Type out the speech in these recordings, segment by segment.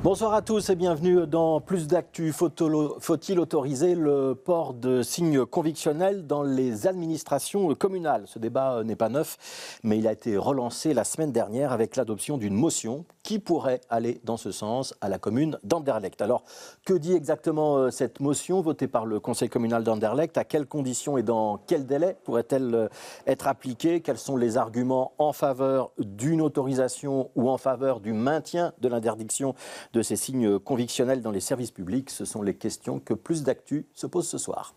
Bonsoir à tous et bienvenue dans Plus d'actu. Faut-il autoriser le port de signes convictionnels dans les administrations communales? Ce débat n'est pas neuf, mais il a été relancé la semaine dernière avec l'adoption d'une motion qui pourrait aller dans ce sens à la commune d'Anderlecht. Alors, que dit exactement cette motion votée par le conseil communal d'Anderlecht? À quelles conditions et dans quel délai pourrait-elle être appliquée? Quels sont les arguments en faveur d'une autorisation ou en faveur du maintien de l'interdiction de ces signes convictionnels dans les services publics? Ce sont les questions que Plus d'actu se pose ce soir.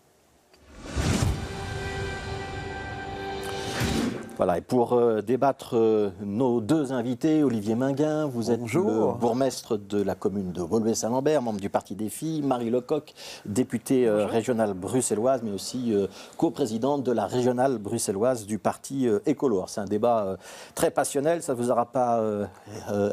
Voilà, et pour débattre, nos deux invités, Olivier Minguin, vous êtes le bourgmestre de la commune de Woluwe-Saint-Lambert, membre du Parti des Filles, Marie Lecoq, députée régionale bruxelloise, mais aussi coprésidente de la régionale bruxelloise du Parti écolo. Alors, c'est un débat très passionnel, ça ne vous aura pas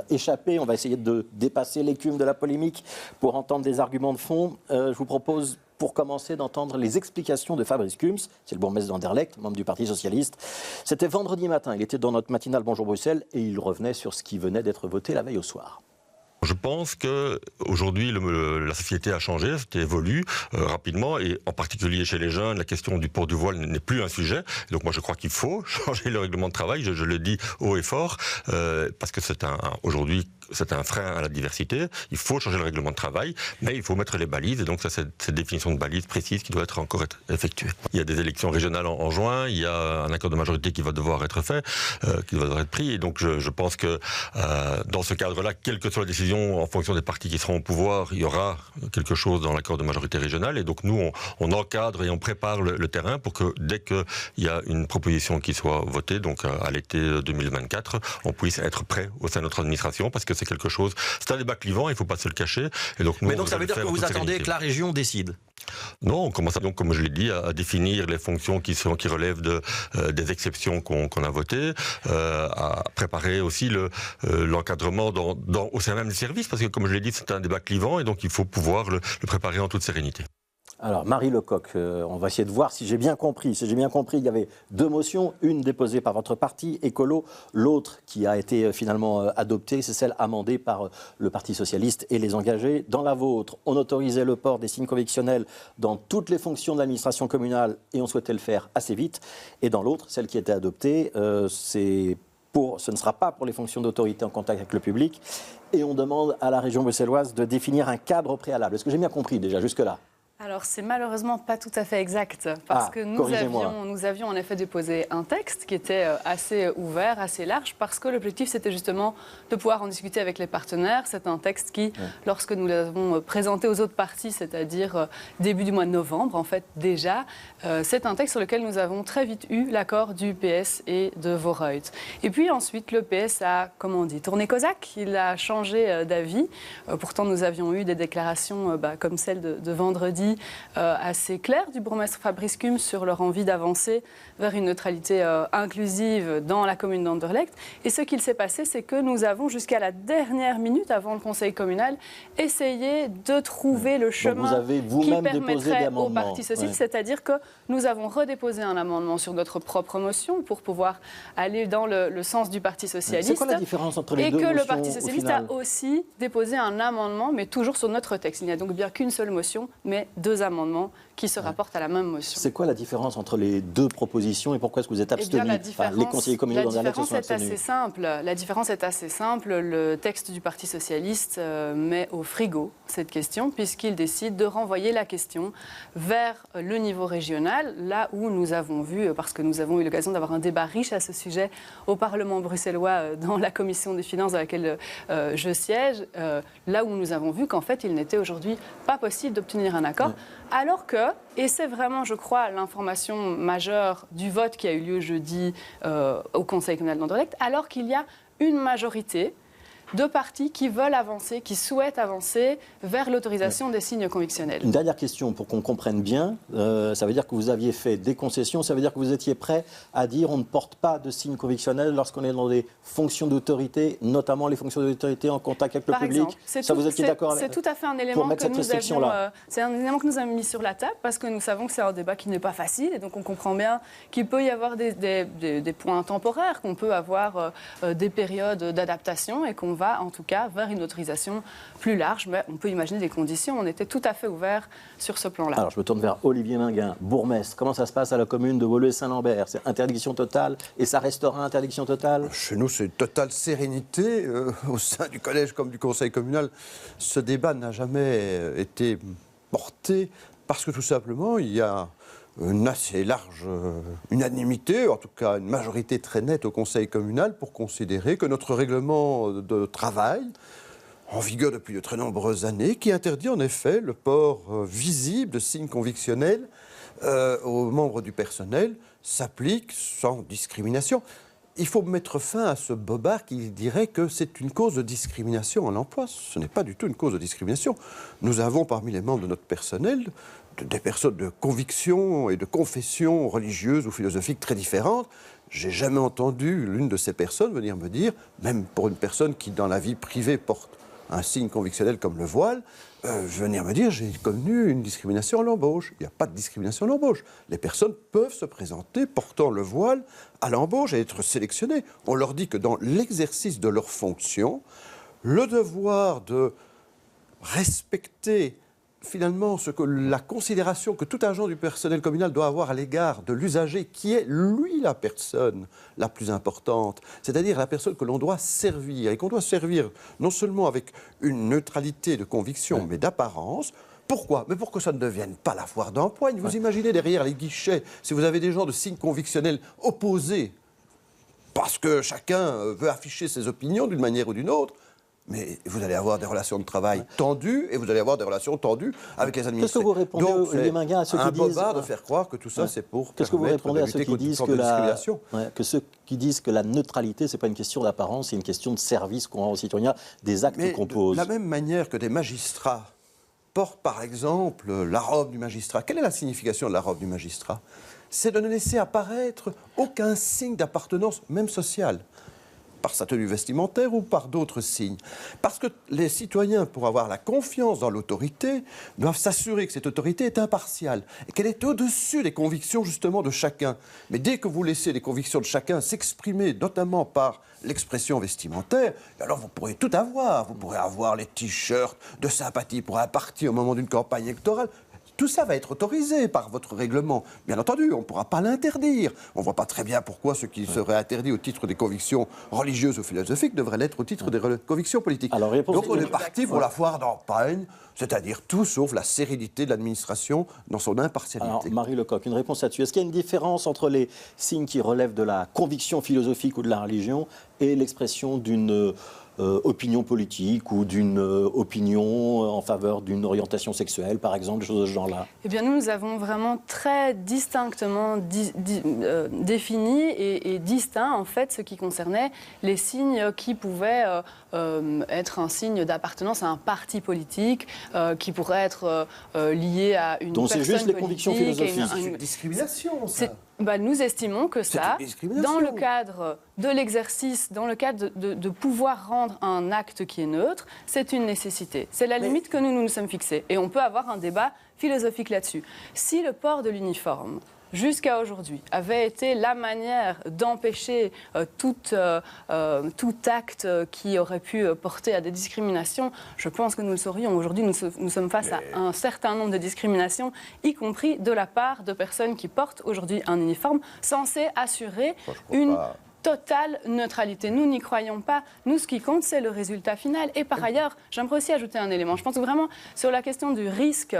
échappé. On va essayer de dépasser l'écume de la polémique pour entendre des arguments de fond. Je vous propose, pour commencer, d'entendre les explications de Fabrice Kums, c'est le bourgmestre d'Anderlecht, membre du Parti socialiste. C'était vendredi matin, il était dans notre matinale Bonjour Bruxelles et il revenait sur ce qui venait d'être voté la veille au soir. Je pense qu'aujourd'hui, la société a changé, évolue rapidement, et en particulier chez les jeunes, la question du port du voile n'est plus un sujet. Donc moi, je crois qu'il faut changer le règlement de travail, je le dis haut et fort, parce que aujourd'hui, c'est un frein à la diversité. Il faut changer le règlement de travail, mais il faut mettre les balises, et donc ça, c'est cette définition de balises précise qui doit encore être effectuée. Il y a des élections régionales en juin, il y a un accord de majorité qui va devoir être fait, qui va devoir être pris, et donc je pense que dans ce cadre-là, quelle que soit la décision, en fonction des partis qui seront au pouvoir, il y aura quelque chose dans l'accord de majorité régionale, et donc nous, on encadre et on prépare le terrain pour que dès qu'il y a une proposition qui soit votée, donc à l'été 2024, on puisse être prêt au sein de notre administration, parce que c'est quelque chose, c'est un débat clivant, il ne faut pas se le cacher. Et donc nous, mais donc ça veut dire que vous attendez que la région décide? Non, on commence donc, comme je l'ai dit, à définir les fonctions qui relèvent des exceptions qu'on a votées, à préparer aussi l'encadrement au sein même des services, parce que comme je l'ai dit, c'est un débat clivant et donc il faut pouvoir le préparer en toute sérénité. Alors, Marie Lecoq, on va essayer de voir si j'ai bien compris. Si j'ai bien compris, il y avait deux motions, une déposée par votre parti, écolo, l'autre qui a été finalement adoptée, c'est celle amendée par le Parti socialiste et les engagés. Dans la vôtre, on autorisait le port des signes convictionnels dans toutes les fonctions de l'administration communale et on souhaitait le faire assez vite. Et dans l'autre, celle qui était adoptée, ce ne sera pas pour les fonctions d'autorité en contact avec le public. Et on demande à la région bruxelloise de définir un cadre préalable. Est-ce que j'ai bien compris déjà jusque-là ? Alors, c'est malheureusement pas tout à fait exact, parce que nous avions en effet déposé un texte qui était assez ouvert, assez large, parce que l'objectif, c'était justement de pouvoir en discuter avec les partenaires. C'est un texte qui, lorsque nous l'avons présenté aux autres partis, c'est-à-dire début du mois de novembre, en fait, déjà, c'est un texte sur lequel nous avons très vite eu l'accord du PS et de Vooruit. Et puis ensuite, le PS a, tourné Cosaque, il a changé d'avis. Pourtant, nous avions eu des déclarations comme celle de vendredi, assez clair du bourgmestre Fabrice Kums sur leur envie d'avancer vers une neutralité inclusive dans la commune d'Anderlecht. Et ce qu'il s'est passé, c'est que nous avons, jusqu'à la dernière minute avant le conseil communal, essayé de trouver le chemin qui permettrait au Parti socialiste. C'est-à-dire que nous avons redéposé un amendement sur notre propre motion pour pouvoir aller dans le sens du Parti socialiste. C'est quoi la différence entre les deux motions? Et que le Parti socialiste a aussi déposé un amendement, mais toujours sur notre texte. Il n'y a donc bien qu'une seule motion, mais deux amendements qui se rapportent à la même motion. C'est quoi la différence entre les deux propositions et pourquoi est-ce que vous êtes abstenus? Les conseillers communaux d'Anderlecht se sont abstenus. La différence est assez simple. Le texte du Parti socialiste met au frigo cette question, puisqu'il décide de renvoyer la question vers le niveau régional, là où nous avons vu, parce que nous avons eu l'occasion d'avoir un débat riche à ce sujet au Parlement bruxellois, dans la commission des finances dans laquelle je siège, là où nous avons vu qu'en fait, il n'était aujourd'hui pas possible d'obtenir un accord. Alors que, et c'est vraiment, je crois, l'information majeure du vote qui a eu lieu jeudi au Conseil communal d'Anderlecht, alors qu'il y a une majorité de partis qui veulent avancer, qui souhaitent avancer vers l'autorisation des signes convictionnels. Une dernière question pour qu'on comprenne bien. Ça veut dire que vous aviez fait des concessions, ça veut dire que vous étiez prêt à dire on ne porte pas de signes convictionnels lorsqu'on est dans des fonctions d'autorité, notamment les fonctions d'autorité en contact avec le public. Vous étiez d'accord? C'est tout à fait un élément que nous avions, c'est un élément que nous avons mis sur la table parce que nous savons que c'est un débat qui n'est pas facile et donc on comprend bien qu'il peut y avoir des points temporaires, qu'on peut avoir des périodes d'adaptation et qu'on va en tout cas vers une autorisation plus large. Mais on peut imaginer des conditions. On était tout à fait ouvert sur ce plan-là. Alors je me tourne vers Olivier Minguin, bourgmestre. Comment ça se passe à la commune de Woluwe-Saint-Lambert? C'est interdiction totale et ça restera interdiction totale? Chez nous, c'est une totale sérénité. Au sein du collège comme du conseil communal, ce débat n'a jamais été porté parce que tout simplement, il y a une assez large unanimité, en tout cas une majorité très nette au conseil communal pour considérer que notre règlement de travail, en vigueur depuis de très nombreuses années, qui interdit en effet le port visible de signes convictionnels aux membres du personnel, s'applique sans discrimination. Il faut mettre fin à ce bobard qui dirait que c'est une cause de discrimination en emploi. Ce n'est pas du tout une cause de discrimination. Nous avons parmi les membres de notre personnel des personnes de conviction et de confession religieuse ou philosophique très différentes. J'ai jamais entendu l'une de ces personnes venir me dire, même pour une personne qui dans la vie privée porte un signe convictionnel comme le voile, venir me dire j'ai connu une discrimination à l'embauche. Il n'y a pas de discrimination à l'embauche. Les personnes peuvent se présenter portant le voile à l'embauche et être sélectionnées. On leur dit que dans l'exercice de leurs fonctions, le devoir de respecter finalement ce que la considération que tout agent du personnel communal doit avoir à l'égard de l'usager qui est, lui, la personne la plus importante, c'est-à-dire la personne que l'on doit servir, et qu'on doit servir non seulement avec une neutralité de conviction, mais d'apparence. Pourquoi? Mais pour que ça ne devienne pas la foire d'empoigne. Vous imaginez derrière les guichets, si vous avez des gens de signes convictionnels opposés, parce que chacun veut afficher ses opinions d'une manière ou d'une autre, mais vous allez avoir des relations de travail tendues et vous allez avoir des relations tendues avec les administrés. Qu'est-ce que vous répondez, Olivier Minguin, à ceux qui disent... un bobard de faire croire que tout ça, c'est pour Qu'est-ce que vous répondez à ceux qui disent que ceux qui disent que la neutralité, c'est pas une question d'apparence, c'est une question de service qu'on rend aux citoyens, des actes qu'on pose? De la même manière que des magistrats portent, par exemple, la robe du magistrat. Quelle est la signification de la robe du magistrat? C'est de ne laisser apparaître aucun signe d'appartenance, même sociale, par sa tenue vestimentaire ou par d'autres signes. Parce que les citoyens, pour avoir la confiance dans l'autorité, doivent s'assurer que cette autorité est impartiale et qu'elle est au-dessus des convictions justement de chacun. Mais dès que vous laissez les convictions de chacun s'exprimer, notamment par l'expression vestimentaire, alors vous pourrez tout avoir. Vous pourrez avoir les t-shirts de sympathie pour un parti au moment d'une campagne électorale. Tout ça va être autorisé par votre règlement. Bien entendu, on ne pourra pas l'interdire. On ne voit pas très bien pourquoi ce qui serait interdit au titre des convictions religieuses ou philosophiques devrait l'être au titre des convictions politiques. Alors, donc on est parti pour la foire d'empoigne, c'est-à-dire tout sauf la sérénité de l'administration dans son impartialité. Alors, Marie Lecoq, une réponse là-dessus. Est-ce qu'il y a une différence entre les signes qui relèvent de la conviction philosophique ou de la religion et l'expression d'une opinion politique ou d'une opinion en faveur d'une orientation sexuelle, par exemple, des choses de ce genre-là? Eh bien, nous avons vraiment très distinctement défini et distinct, en fait, ce qui concernait les signes qui pouvaient être un signe d'appartenance à un parti politique, qui pourrait être lié à une donc personne politique. Donc, c'est juste les convictions philosophiques. C'est une discrimination, ça. Nous estimons que ça, dans le cadre de l'exercice, dans le cadre de pouvoir rendre un acte qui est neutre, c'est une nécessité. C'est la limite que nous nous sommes fixés. Et on peut avoir un débat philosophique là-dessus. Si le port de l'uniforme, jusqu'à aujourd'hui, avait été la manière d'empêcher tout acte qui aurait pu porter à des discriminations, je pense que nous le saurions. Aujourd'hui, nous sommes face à un certain nombre de discriminations, y compris de la part de personnes qui portent aujourd'hui un uniforme censé assurer une totale neutralité. Nous n'y croyons pas. Nous, ce qui compte, c'est le résultat final. Et par ailleurs, j'aimerais aussi ajouter un élément. Je pense que vraiment, sur la question du risque,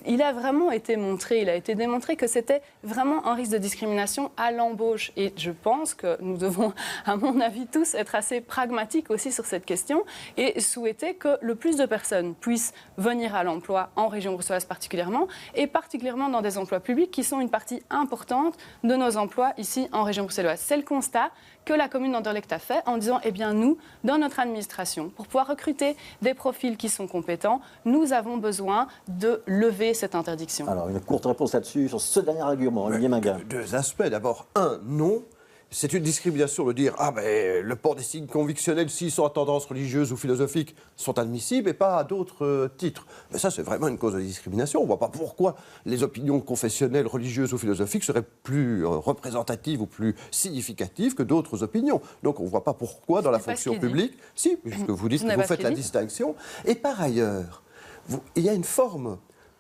il a vraiment été montré, il a été démontré que c'était vraiment un risque de discrimination à l'embauche. Et je pense que nous devons, à mon avis, tous être assez pragmatiques aussi sur cette question et souhaiter que le plus de personnes puissent venir à l'emploi en région bruxelloise particulièrement, et particulièrement dans des emplois publics qui sont une partie importante de nos emplois ici en région bruxelloise. C'est le constat que la commune d'Anderlecht a fait en disant, eh bien nous, dans notre administration, pour pouvoir recruter des profils qui sont compétents, nous avons besoin de lever cette interdiction. Alors, une courte réponse là-dessus, sur ce dernier argument, Olivier Minguin. Deux aspects. D'abord, non. c'est une discrimination de dire le port des signes convictionnels, s'ils sont à tendance religieuse ou philosophique, sont admissibles et pas à d'autres titres. Mais ça, c'est vraiment une cause de discrimination. On ne voit pas pourquoi les opinions confessionnelles, religieuses ou philosophiques seraient plus représentatives ou plus significatives que d'autres opinions. Donc on ne voit pas pourquoi dans la fonction publique, si, puisque vous dites que vous faites la distinction. Et par ailleurs, il y a une forme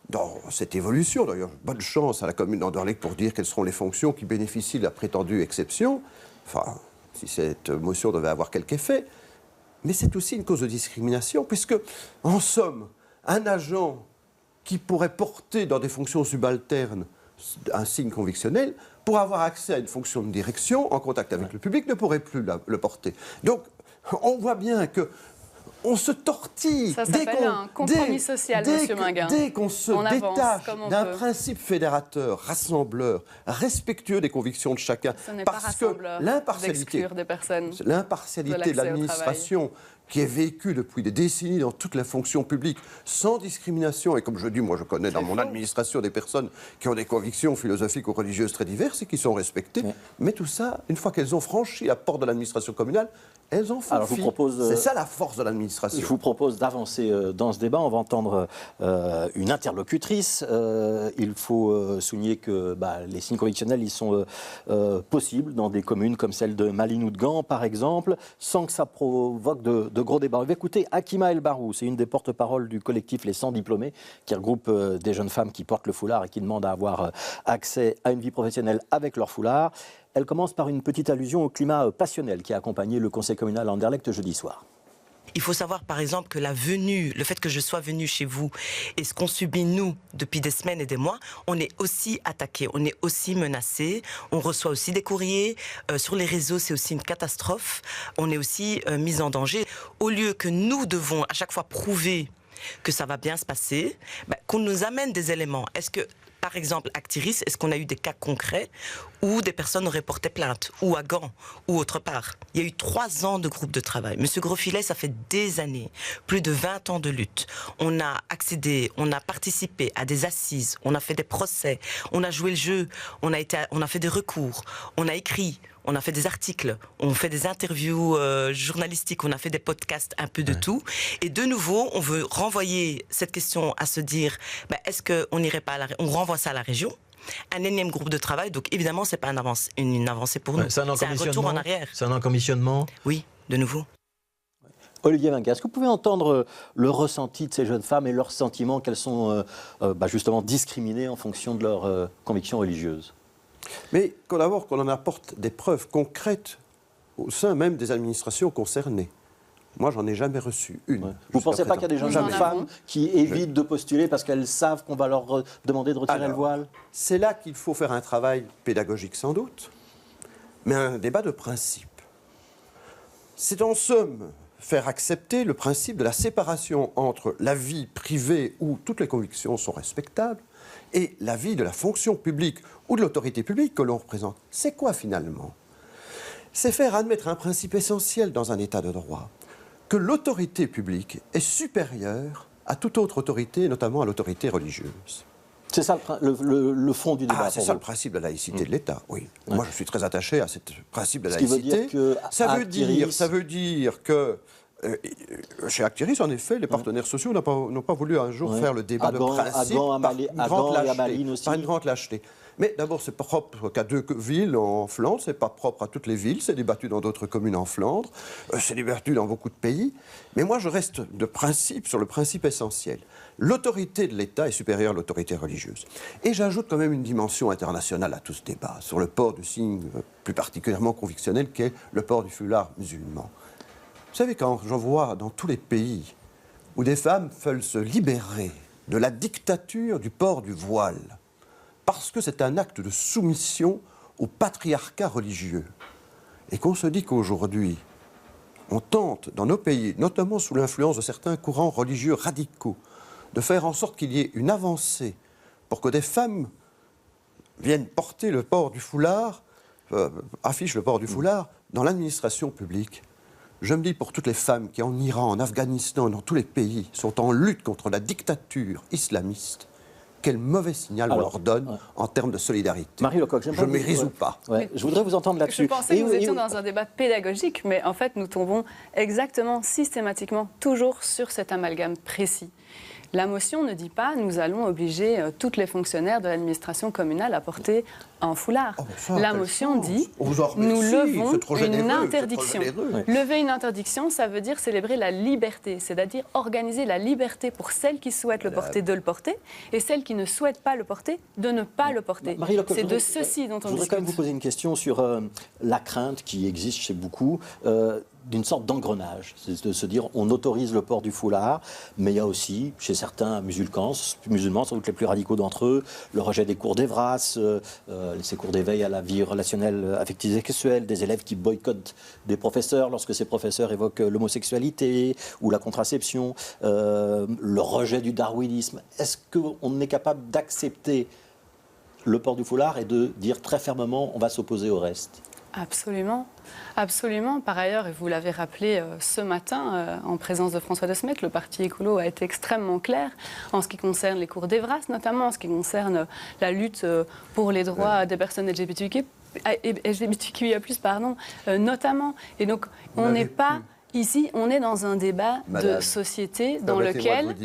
dans cette évolution, d'ailleurs, bonne chance à la commune d'Anderlecht pour dire quelles seront les fonctions qui bénéficient de la prétendue exception, enfin, si cette motion devait avoir quelque effet, mais c'est aussi une cause de discrimination, puisque, en somme, un agent qui pourrait porter dans des fonctions subalternes un signe convictionnel, pour avoir accès à une fonction de direction en contact avec le public, ne pourrait plus le porter. Donc, on voit bien que on se tortille. Ça s'appelle un compromis social, monsieur Minguin. Dès qu'on se détache d'un principe fédérateur, rassembleur, respectueux des convictions de chacun, parce que l'impartialité de l'administration qui est vécue depuis des décennies dans toute la fonction publique, sans discrimination, et comme je dis, moi je connais dans mon administration des personnes qui ont des convictions philosophiques ou religieuses très diverses et qui sont respectées, mais tout ça, une fois qu'elles ont franchi la porte de l'administration communale, elles en font fi. C'est ça la force de l'administration. Je vous propose d'avancer dans ce débat. On va entendre une interlocutrice. Il faut souligner que les signes convictionnels, ils sont possibles dans des communes comme celle de Malines ou de Gand, par exemple, sans que ça provoque de gros débats. On va écouter Hakima El Barou. C'est une des porte-paroles du collectif Les 100 diplômés, qui regroupe des jeunes femmes qui portent le foulard et qui demandent à avoir accès à une vie professionnelle avec leur foulard. Elle commence par une petite allusion au climat passionnel qui a accompagné le conseil communal à Anderlecht jeudi soir. Il faut savoir, par exemple, que le fait que je sois venue chez vous et ce qu'on subit, nous, depuis des semaines et des mois, on est aussi attaqué, on est aussi menacé, on reçoit aussi des courriers. Sur les réseaux, c'est aussi une catastrophe. On est aussi mis en danger. Au lieu que nous devons à chaque fois prouver que ça va bien se passer, qu'on nous amène des éléments. Est-ce que, par exemple, Actiris, est-ce qu'on a eu des cas concrets où des personnes auraient porté plainte, ou à Gand, ou autre part? Il y a eu 3 ans de groupe de travail. Monsieur Grosfilet, ça fait des années, plus de 20 ans de lutte. On a accédé, on a participé à des assises, on a fait des procès, on a joué le jeu, on a fait des recours, on a écrit, on a fait des articles, on fait des interviews journalistiques, on a fait des podcasts, un peu de tout. Et de nouveau, on veut renvoyer cette question à se dire, est-ce qu'on n'irait pas on renvoie ça à la région? Un énième groupe de travail, donc évidemment, c'est pas une avancée pour nous. C'est un retour en arrière. C'est un encommissionnement. Oui, de nouveau. Olivier Minguin, est-ce que vous pouvez entendre le ressenti de ces jeunes femmes et leurs sentiments qu'elles sont justement discriminées en fonction de leurs convictions religieuses? Mais d'abord qu'on en apporte des preuves concrètes au sein même des administrations concernées. Moi, j'en ai jamais reçu une. Ouais. Vous ne pensez pas qu'il y a des jeunes femmes qui évitent de postuler parce qu'elles savent qu'on va leur demander de retirer le voile? C'est là qu'il faut faire un travail pédagogique sans doute, mais un débat de principe. C'est en somme faire accepter le principe de la séparation entre la vie privée où toutes les convictions sont respectables et la vie de la fonction publique ou de l'autorité publique que l'on représente. C'est quoi finalement? C'est faire admettre un principe essentiel dans un état de droit, que l'autorité publique est supérieure à toute autre autorité, notamment à l'autorité religieuse. C'est ça le fond du débat. C'est ça le principe de la laïcité de l'État, oui. Ouais. Moi, je suis très attaché à ce principe de laïcité. Ça veut dire que chez Actiris, en effet, les partenaires sociaux n'ont pas voulu un jour faire le débat de principe par une grande lâcheté. Mais d'abord, c'est propre qu'à 2 villes en Flandre, c'est pas propre à toutes les villes, c'est débattu dans d'autres communes en Flandre, c'est débattu dans beaucoup de pays. Mais moi, je reste de principe sur le principe essentiel. L'autorité de l'État est supérieure à l'autorité religieuse. Et j'ajoute quand même une dimension internationale à tout ce débat, sur le port du signe plus particulièrement convictionnel qu'est le port du foulard musulman. Vous savez, quand je vois dans tous les pays où des femmes veulent se libérer de la dictature du port du voile, parce que c'est un acte de soumission au patriarcat religieux, et qu'on se dit qu'aujourd'hui, on tente dans nos pays, notamment sous l'influence de certains courants religieux radicaux, de faire en sorte qu'il y ait une avancée pour que des femmes viennent porter le port du foulard, affichent le port du foulard dans l'administration publique. Je me dis pour toutes les femmes qui, en Iran, en Afghanistan, dans tous les pays, sont en lutte contre la dictature islamiste, quel mauvais signal on leur donne en termes de solidarité. Marie Lecoq, je ne m'y résous pas. Ouais, je voudrais vous entendre là-dessus. Je pensais que nous étions dans un débat pédagogique, mais en fait, nous tombons exactement, systématiquement, toujours sur cet amalgame précis. La motion ne dit pas « nous allons obliger toutes les fonctionnaires de l'administration communale à porter un foulard La motion dit « nous levons une interdiction ». Lever une interdiction, ça veut dire célébrer la liberté, c'est-à-dire organiser la liberté pour celles qui souhaitent le porter de le porter et celles qui ne souhaitent pas le porter de ne pas le porter. C'est de ceci dont on discute. Je voudrais quand même vous poser une question sur la crainte qui existe chez beaucoup d'une sorte d'engrenage, c'est de se dire on autorise le port du foulard, mais il y a aussi chez certains musulmans, sans doute les plus radicaux d'entre eux, le rejet des cours d'Evras, ces cours d'éveil à la vie relationnelle affective et sexuelle, des élèves qui boycottent des professeurs lorsque ces professeurs évoquent l'homosexualité ou la contraception, le rejet du darwinisme. Est-ce qu'on est capable d'accepter le port du foulard et de dire très fermement on va s'opposer au reste ? Absolument. Absolument. Par ailleurs, et vous l'avez rappelé ce matin, en présence de François de Smet, le parti écolo a été extrêmement clair en ce qui concerne les cours d'Evras, notamment en ce qui concerne la lutte pour les droits des personnes LGBTQIA+, notamment. Et donc, on n'est pas... Ici, on est dans un débat de société dans lequel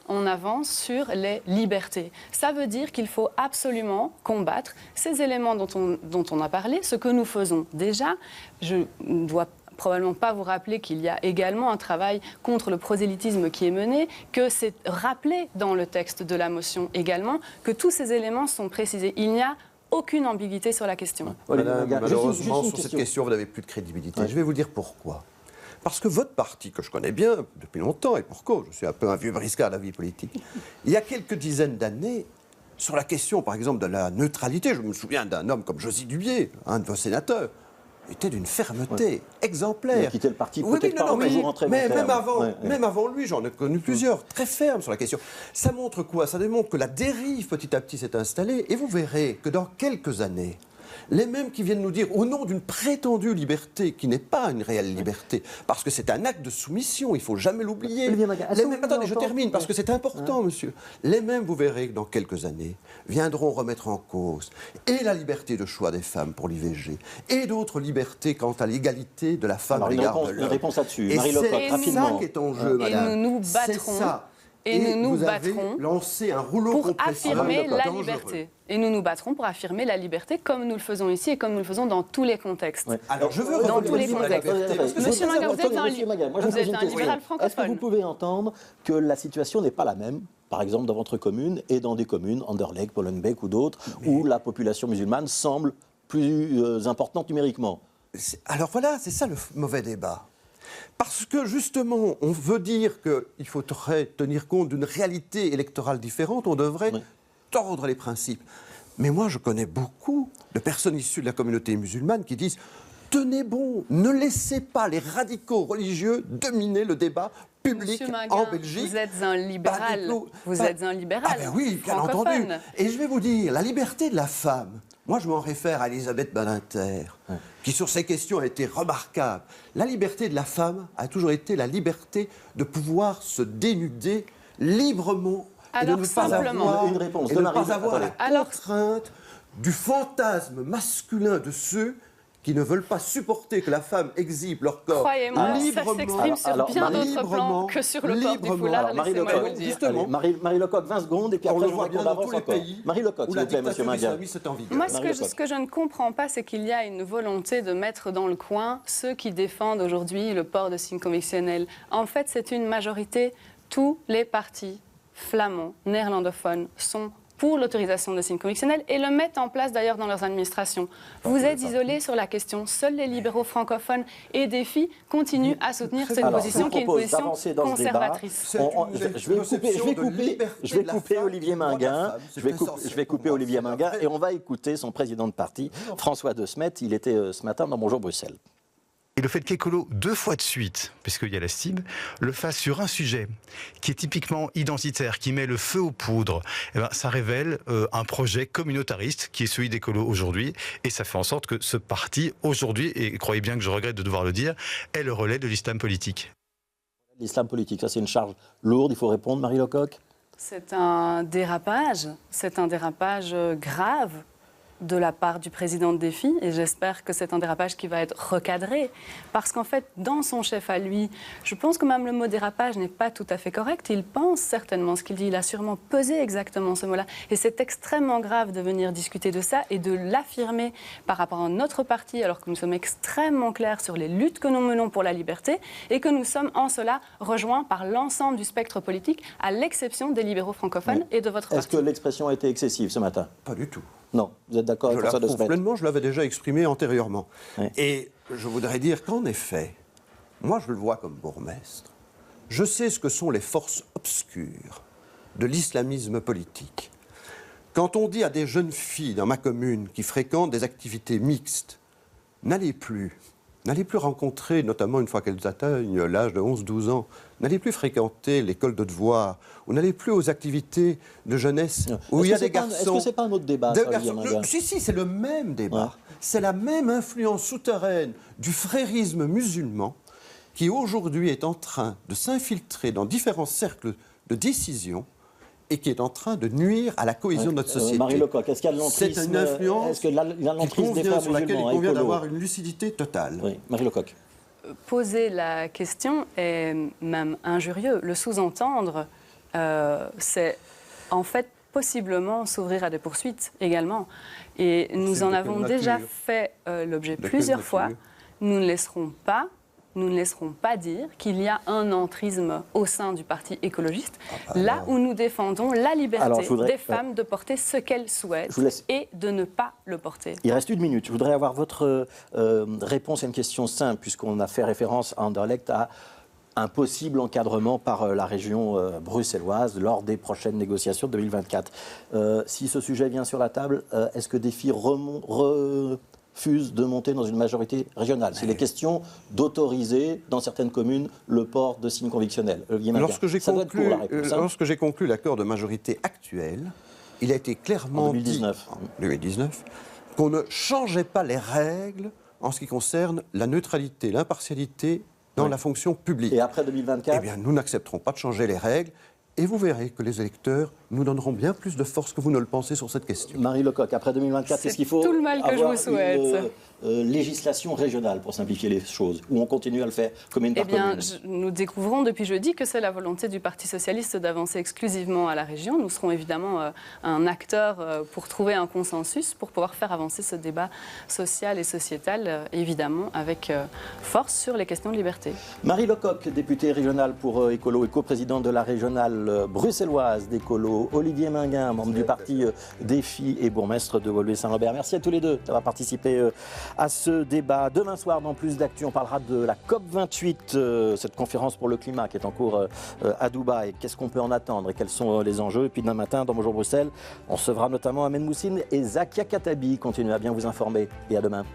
on avance sur les libertés. Ça veut dire qu'il faut absolument combattre ces éléments dont on a parlé, ce que nous faisons déjà. Je ne dois probablement pas vous rappeler qu'il y a également un travail contre le prosélytisme qui est mené, que c'est rappelé dans le texte de la motion également, que tous ces éléments sont précisés. Il n'y a aucune ambiguïté sur la question. Madame, malheureusement, sur cette question, vous n'avez plus de crédibilité. Je vais vous dire pourquoi. Parce que votre parti, que je connais bien depuis longtemps, et pour cause, je suis un peu un vieux briscard de la vie politique, il y a quelques dizaines d'années, sur la question, par exemple, de la neutralité, je me souviens d'un homme comme Josy Dubié, un de vos sénateurs, était d'une fermeté exemplaire. Il a quitté le parti peut-être pas un jour en très bon terme. Même avant lui, j'en ai connu plusieurs, très fermes sur la question. Ça montre quoi? Ça démontre que la dérive petit à petit s'est installée, et vous verrez que dans quelques années, les mêmes qui viennent nous dire, au nom d'une prétendue liberté, qui n'est pas une réelle liberté, parce que c'est un acte de soumission, il ne faut jamais l'oublier. Attendez, je termine, parce que c'est important, monsieur. Les mêmes, vous verrez, que dans quelques années, viendront remettre en cause et la liberté de choix des femmes pour l'IVG, et d'autres libertés quant à l'égalité de la femme à l'égard de l'homme. Une réponse là-dessus, et Marie Lecoq, c'est rapidement. ça qui est en jeu, madame. Et nous nous battrons. Et nous nous battrons pour affirmer la liberté. Et nous nous battrons pour affirmer la liberté comme nous le faisons ici et comme nous le faisons dans tous les contextes. Ouais. Alors je veux dans tous les contextes. Monsieur Maga, vous êtes un libéral francophone. Est-ce que vous pouvez entendre que la situation n'est pas la même, par exemple dans votre commune et dans des communes, Anderlecht, Molenbeek ou d'autres, où la population musulmane semble plus importante numériquement? Alors voilà, c'est ça le mauvais débat. Parce que justement, on veut dire qu'il faudrait tenir compte d'une réalité électorale différente, on devrait tordre les principes. Mais moi, je connais beaucoup de personnes issues de la communauté musulmane qui disent « Tenez bon, ne laissez pas les radicaux religieux dominer le débat public en Belgique. » Vous êtes un libéral. Vous êtes un libéral. Ah ben oui, bien entendu. Et je vais vous dire, la liberté de la femme, moi je m'en réfère à Elisabeth Badinter, qui sur ces questions a été remarquable. La liberté de la femme a toujours été la liberté de pouvoir se dénuder librement. Alors, et de ne pas avoir, une réponse et de ne pas avoir la contrainte du fantasme masculin de ceux qui ne veulent pas supporter que la femme exhibe leur corps librement. Croyez-moi, ça s'exprime sur bien d'autres plans que sur le port du foulard. Laissez-moi vous le dire. Justement, Marie Lecoq, 20 secondes, et puis après, je vois qu'on avance encore. Marie Lecoq, s'il vous plaît, monsieur Maga. Moi, ce que je ne comprends pas, c'est qu'il y a une volonté de mettre dans le coin ceux qui défendent aujourd'hui le port de signes convictionnels. En fait, c'est une majorité. Tous les partis flamands, néerlandophones, sont pour l'autorisation de signes convictionnels et le mettent en place d'ailleurs dans leurs administrations. Vous êtes isolés sur la question. Seuls les libéraux francophones et Défi continuent à soutenir cette position qui est une position conservatrice. Je vais couper Olivier Minguin. Je vais couper Olivier Minguin et on va écouter son président de parti, François de Smet. Il était ce matin dans Bonjour Bruxelles. Et le fait qu'Écolo, 2 fois de suite, puisqu'il y a la CIB, le fasse sur un sujet qui est typiquement identitaire, qui met le feu aux poudres, eh ben, ça révèle un projet communautariste qui est celui d'Écolo aujourd'hui. Et ça fait en sorte que ce parti, aujourd'hui, et croyez bien que je regrette de devoir le dire, est le relais de l'islam politique. L'islam politique, ça c'est une charge lourde, il faut répondre, Marie Lecoq. C'est un dérapage grave de la part du président de Défi, et j'espère que c'est un dérapage qui va être recadré, parce qu'en fait, dans son chef à lui, je pense que même le mot dérapage n'est pas tout à fait correct. Il pense certainement ce qu'il dit, il a sûrement pesé exactement ce mot-là, et c'est extrêmement grave de venir discuter de ça et de l'affirmer par rapport à notre parti, alors que nous sommes extrêmement clairs sur les luttes que nous menons pour la liberté, et que nous sommes en cela rejoints par l'ensemble du spectre politique, à l'exception des libéraux francophones et de votre parti. Est-ce que l'expression a été excessive ce matin? Pas du tout. Non, vous êtes d'accord avec ça de se mettre? Pleinement, je l'avais déjà exprimé antérieurement. Oui. Et je voudrais dire qu'en effet, moi je le vois comme bourgmestre, je sais ce que sont les forces obscures de l'islamisme politique. Quand on dit à des jeunes filles dans ma commune qui fréquentent des activités mixtes, n'allez plus rencontrer, notamment une fois qu'elles atteignent l'âge de 11-12 ans, n'allez plus fréquenter l'école de devoirs, ou n'allez plus aux activités de jeunesse où il y a des garçons... Est-ce que ce n'est pas un autre débat, Si, c'est le même débat. Ouais. C'est la même influence souterraine du frérisme musulman qui aujourd'hui est en train de s'infiltrer dans différents cercles de décision et qui est en train de nuire à la cohésion de notre société. Marie Lecoq, est-ce qu'il y a de l'entrisme? C'est une influence sur laquelle il convient d'avoir une lucidité totale. Oui, Marie Lecoq. Poser la question est même injurieux. Le sous-entendre, c'est en fait possiblement s'ouvrir à des poursuites également. Et nous en avons déjà fait l'objet plusieurs fois. Nous ne laisserons pas dire qu'il y a un entrisme au sein du Parti écologiste, là où nous défendons la liberté des femmes de porter ce qu'elles souhaitent et de ne pas le porter. Il reste 1 minute. Je voudrais avoir votre réponse à une question simple, puisqu'on a fait référence à Anderlecht à un possible encadrement par la région bruxelloise lors des prochaines négociations de 2024. Si ce sujet vient sur la table, est-ce que Défi refuse de monter dans une majorité régionale? C'est les questions d'autoriser dans certaines communes le port de signes convictionnels. Lorsque j'ai conclu l'accord de majorité actuel, il a été clairement dit en 2019 qu'on ne changeait pas les règles en ce qui concerne la neutralité, l'impartialité dans la fonction publique. Et après 2024 Eh bien, nous n'accepterons pas de changer les règles. Et vous verrez que les électeurs nous donneront bien plus de force que vous ne le pensez sur cette question. Marie Lecoq, après 2024, est-ce qu'il faut tout le mal que je vous souhaite. Législation régionale pour simplifier les choses, ou on continue à le faire commune par commune? Nous découvrons depuis jeudi que c'est la volonté du Parti socialiste d'avancer exclusivement à la région. Nous serons évidemment un acteur pour trouver un consensus, pour pouvoir faire avancer ce débat social et sociétal, évidemment, avec force sur les questions de liberté. Marie Lecoq, députée régionale pour Écolo et coprésidente de la régionale bruxelloise d'Écolo, Olivier Minguin, membre du parti Défi et bourgmestre de Woluwe-Saint-Lambert. Merci à tous les deux d'avoir participé à ce débat. Demain soir, dans Plus d'actu, on parlera de la COP28, cette conférence pour le climat qui est en cours à Dubaï. Qu'est-ce qu'on peut en attendre et quels sont les enjeux? Et puis demain matin, dans Bonjour Bruxelles, on recevra notamment Ahmed Moussine et Zakia Katabi. Continuez à bien vous informer et à demain.